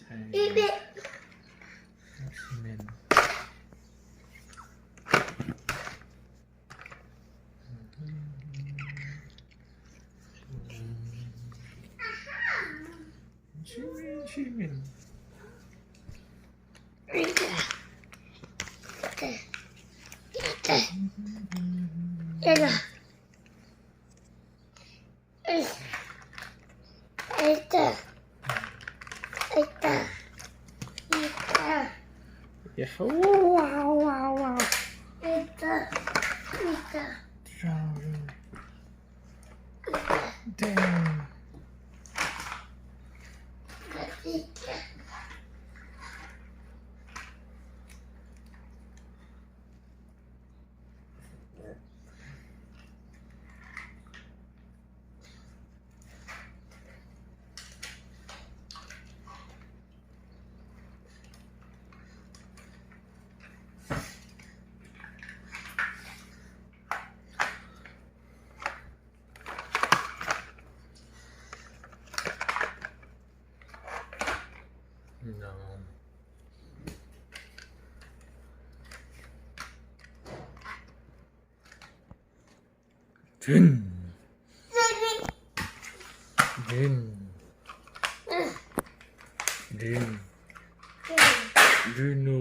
Cement. Cement. Yeah. Wow. Damn. No. Din. Dino.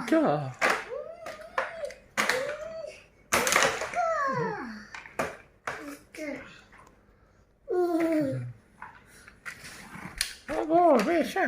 Ja. Oh, beša.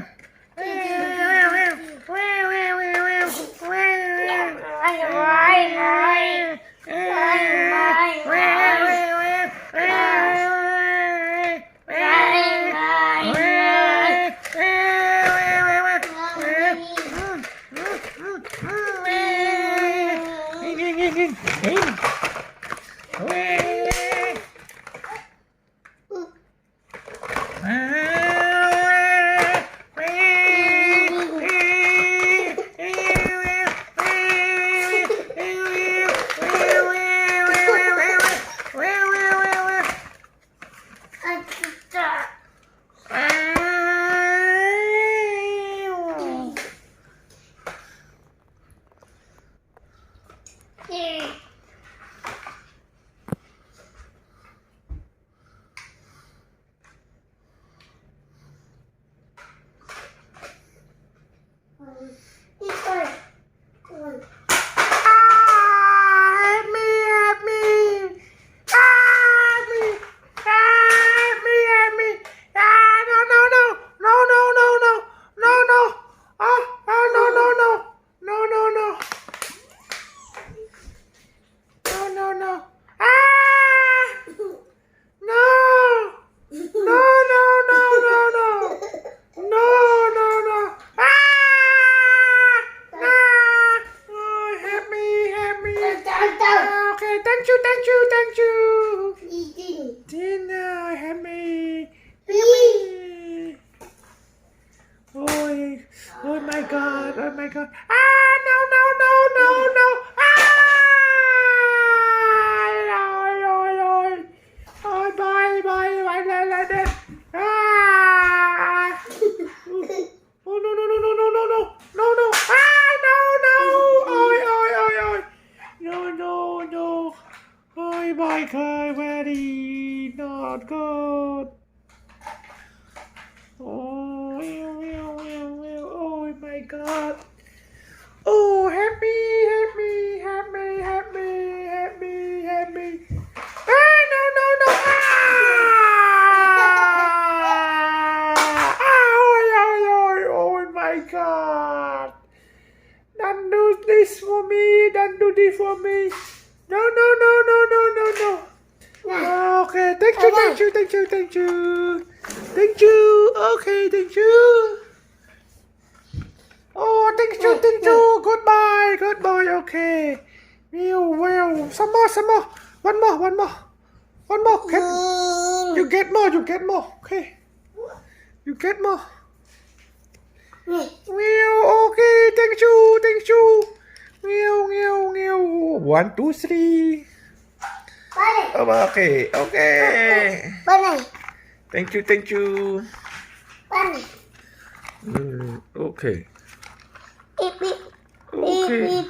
Thank you. Dinner, Hammy. Oh my God. Ah, no. Oh, bye. Ah. Oh, no. Ah, no. Oh my God, very not good. Oh my God. Oh, happy. Ah, no. Oh my God. Don't do this for me. No. Okay, thank you. Okay, thank you. Oh, thank you. Goodbye. Okay. Well. Some more. One more. You get more. Okay. You get more. Well, okay. Thank you. 1, 2, 3. Okay, okay. Thank you, thank you. Okay. Okay.